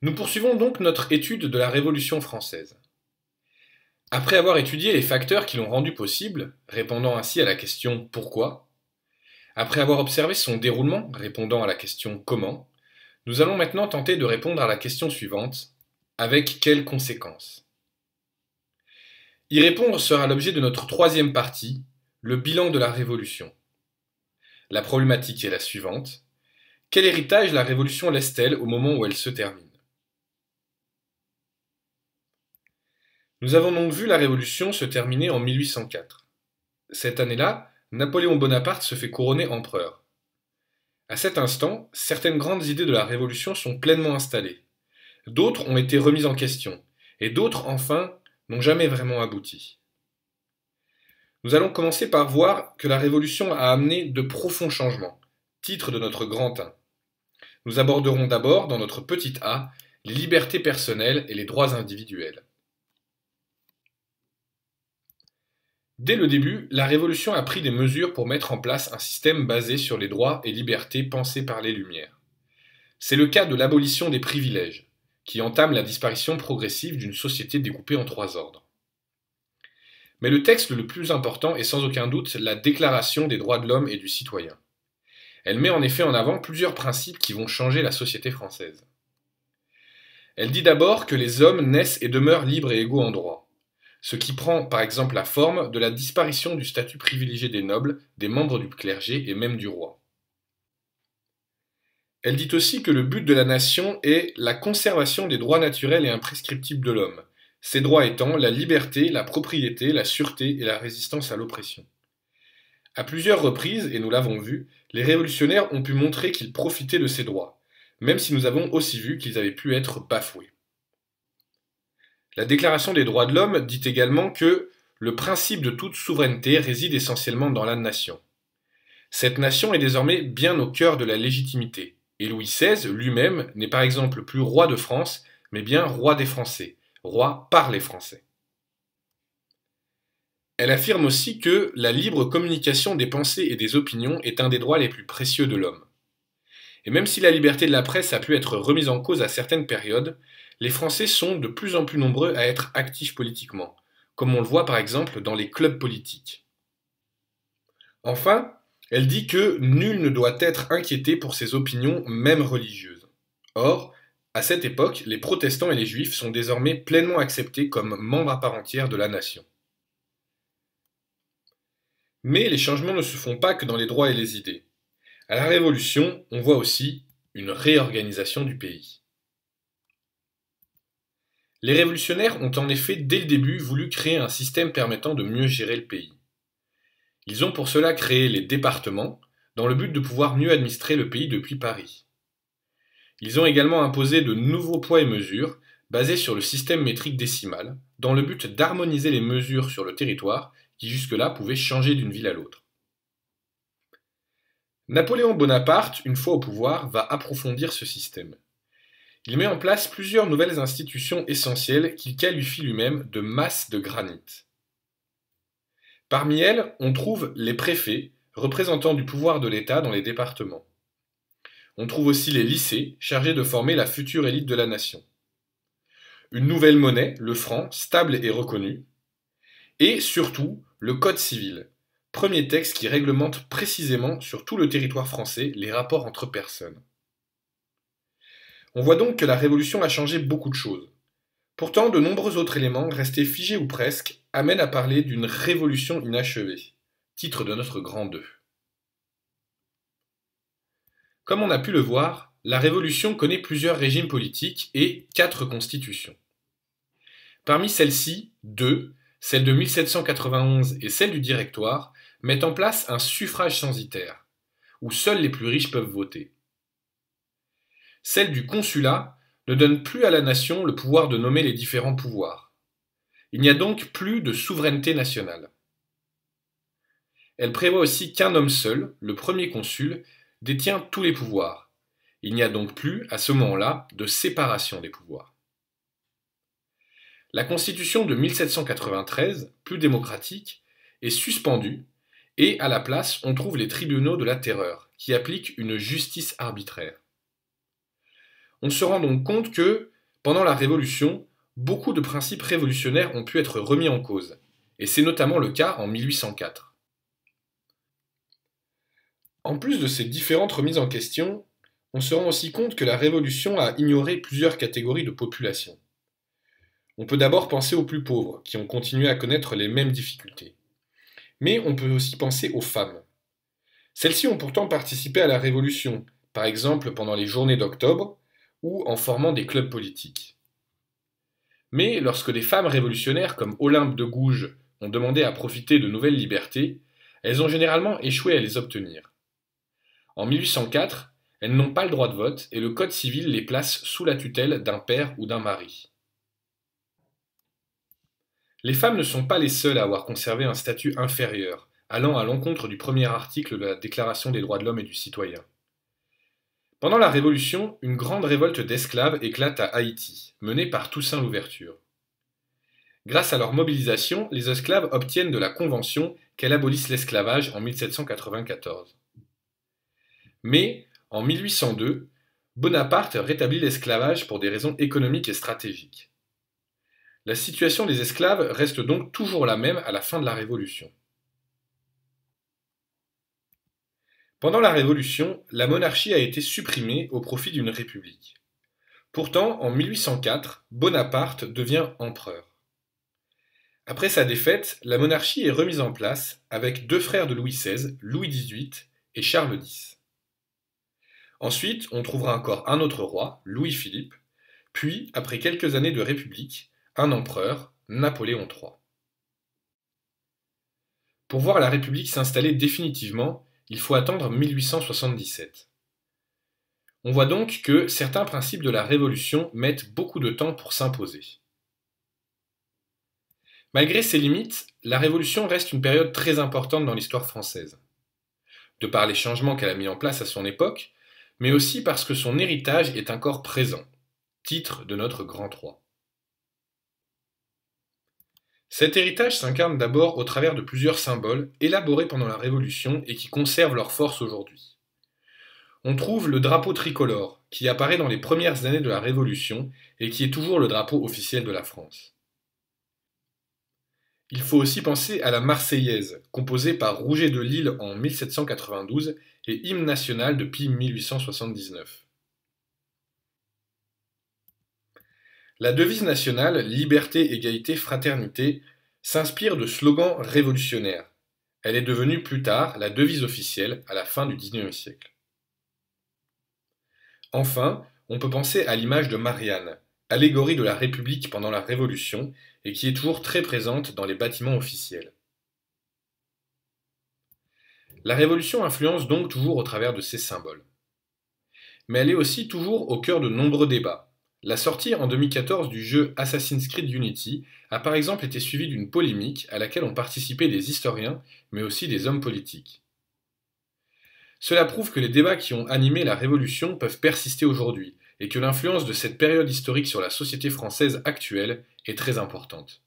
Nous poursuivons donc notre étude de la Révolution française. Après avoir étudié les facteurs qui l'ont rendue possible, répondant ainsi à la question pourquoi, après avoir observé son déroulement, répondant à la question comment, nous allons maintenant tenter de répondre à la question suivante, avec quelles conséquences? Y répondre sera l'objet de notre troisième partie, le bilan de la Révolution. La problématique est la suivante. Quel héritage la Révolution laisse-t-elle au moment où elle se termine? Nous avons donc vu la Révolution se terminer en 1804. Cette année-là, Napoléon Bonaparte se fait couronner empereur. À cet instant, certaines grandes idées de la Révolution sont pleinement installées. D'autres ont été remises en question, et d'autres, enfin, n'ont jamais vraiment abouti. Nous allons commencer par voir que la Révolution a amené de profonds changements, titre de notre grand 1. Nous aborderons d'abord, dans notre petit a, les libertés personnelles et les droits individuels. Dès le début, la Révolution a pris des mesures pour mettre en place un système basé sur les droits et libertés pensés par les Lumières. C'est le cas de l'abolition des privilèges, qui entame la disparition progressive d'une société découpée en 3 ordres. Mais le texte le plus important est sans aucun doute la Déclaration des droits de l'homme et du citoyen. Elle met en effet en avant plusieurs principes qui vont changer la société française. Elle dit d'abord que les hommes naissent et demeurent libres et égaux en droit, ce qui prend par exemple la forme de la disparition du statut privilégié des nobles, des membres du clergé et même du roi. Elle dit aussi que le but de la nation est la conservation des droits naturels et imprescriptibles de l'homme, ces droits étant la liberté, la propriété, la sûreté et la résistance à l'oppression. À plusieurs reprises, et nous l'avons vu, les révolutionnaires ont pu montrer qu'ils profitaient de ces droits, même si nous avons aussi vu qu'ils avaient pu être bafoués. La Déclaration des droits de l'homme dit également que le principe de toute souveraineté réside essentiellement dans la nation. Cette nation est désormais bien au cœur de la légitimité, et Louis XVI lui-même n'est par exemple plus roi de France, mais bien roi des Français, roi par les Français. Elle affirme aussi que la libre communication des pensées et des opinions est un des droits les plus précieux de l'homme. Et même si la liberté de la presse a pu être remise en cause à certaines périodes, les Français sont de plus en plus nombreux à être actifs politiquement, comme on le voit par exemple dans les clubs politiques. Enfin, elle dit que nul ne doit être inquiété pour ses opinions, même religieuses. Or, à cette époque, les protestants et les juifs sont désormais pleinement acceptés comme membres à part entière de la nation. Mais les changements ne se font pas que dans les droits et les idées. À la Révolution, on voit aussi une réorganisation du pays. Les révolutionnaires ont en effet dès le début voulu créer un système permettant de mieux gérer le pays. Ils ont pour cela créé les départements, dans le but de pouvoir mieux administrer le pays depuis Paris. Ils ont également imposé de nouveaux poids et mesures, basés sur le système métrique décimal, dans le but d'harmoniser les mesures sur le territoire qui jusque-là pouvaient changer d'une ville à l'autre. Napoléon Bonaparte, une fois au pouvoir, va approfondir ce système. Il met en place plusieurs nouvelles institutions essentielles qu'il qualifie lui-même de masse de granit. Parmi elles, on trouve les préfets, représentants du pouvoir de l'État dans les départements. On trouve aussi les lycées, chargés de former la future élite de la nation. Une nouvelle monnaie, le franc, stable et reconnu. Et surtout, le Code civil, premier texte qui réglemente précisément sur tout le territoire français les rapports entre personnes. On voit donc que la Révolution a changé beaucoup de choses. Pourtant, de nombreux autres éléments, restés figés ou presque, amènent à parler d'une révolution inachevée, titre de notre grand 2. Comme on a pu le voir, la Révolution connaît plusieurs régimes politiques et 4 constitutions. Parmi celles-ci, 2, celle de 1791 et celle du Directoire, mettent en place un suffrage censitaire, où seuls les plus riches peuvent voter. Celle du Consulat ne donne plus à la nation le pouvoir de nommer les différents pouvoirs. Il n'y a donc plus de souveraineté nationale. Elle prévoit aussi qu'un homme seul, le premier consul, détient tous les pouvoirs. Il n'y a donc plus, à ce moment-là, de séparation des pouvoirs. La Constitution de 1793, plus démocratique, est suspendue et à la place, on trouve les tribunaux de la terreur, qui appliquent une justice arbitraire. On se rend donc compte que, pendant la Révolution, beaucoup de principes révolutionnaires ont pu être remis en cause, et c'est notamment le cas en 1804. En plus de ces différentes remises en question, on se rend aussi compte que la Révolution a ignoré plusieurs catégories de population. On peut d'abord penser aux plus pauvres, qui ont continué à connaître les mêmes difficultés. Mais on peut aussi penser aux femmes. Celles-ci ont pourtant participé à la Révolution, par exemple pendant les journées d'octobre, ou en formant des clubs politiques. Mais lorsque des femmes révolutionnaires comme Olympe de Gouges ont demandé à profiter de nouvelles libertés, elles ont généralement échoué à les obtenir. En 1804, elles n'ont pas le droit de vote et le Code civil les place sous la tutelle d'un père ou d'un mari. Les femmes ne sont pas les seules à avoir conservé un statut inférieur, allant à l'encontre du premier article de la Déclaration des droits de l'homme et du citoyen. Pendant la Révolution, une grande révolte d'esclaves éclate à Haïti, menée par Toussaint Louverture. Grâce à leur mobilisation, les esclaves obtiennent de la Convention qu'elle abolisse l'esclavage en 1794. Mais, en 1802, Bonaparte rétablit l'esclavage pour des raisons économiques et stratégiques. La situation des esclaves reste donc toujours la même à la fin de la Révolution. Pendant la Révolution, la monarchie a été supprimée au profit d'une république. Pourtant, en 1804, Bonaparte devient empereur. Après sa défaite, la monarchie est remise en place avec deux frères de Louis XVI, Louis XVIII et Charles X. Ensuite, on trouvera encore un autre roi, Louis-Philippe, puis, après quelques années de république, un empereur, Napoléon III. Pour voir la République s'installer définitivement, il faut attendre 1877. On voit donc que certains principes de la Révolution mettent beaucoup de temps pour s'imposer. Malgré ses limites, la Révolution reste une période très importante dans l'histoire française. De par les changements qu'elle a mis en place à son époque, mais aussi parce que son héritage est encore présent, titre de notre grand roi. Cet héritage s'incarne d'abord au travers de plusieurs symboles élaborés pendant la Révolution et qui conservent leur force aujourd'hui. On trouve le drapeau tricolore, qui apparaît dans les premières années de la Révolution et qui est toujours le drapeau officiel de la France. Il faut aussi penser à la Marseillaise, composée par Rouget de Lisle en 1792 et hymne national depuis 1879. La devise nationale Liberté, égalité, fraternité s'inspire de slogans révolutionnaires. Elle est devenue plus tard la devise officielle à la fin du XIXe siècle. Enfin, on peut penser à l'image de Marianne, allégorie de la République pendant la Révolution et qui est toujours très présente dans les bâtiments officiels. La Révolution influence donc toujours au travers de ces symboles. Mais elle est aussi toujours au cœur de nombreux débats. La sortie en 2014 du jeu Assassin's Creed Unity a par exemple été suivie d'une polémique à laquelle ont participé des historiens, mais aussi des hommes politiques. Cela prouve que les débats qui ont animé la Révolution peuvent persister aujourd'hui, et que l'influence de cette période historique sur la société française actuelle est très importante.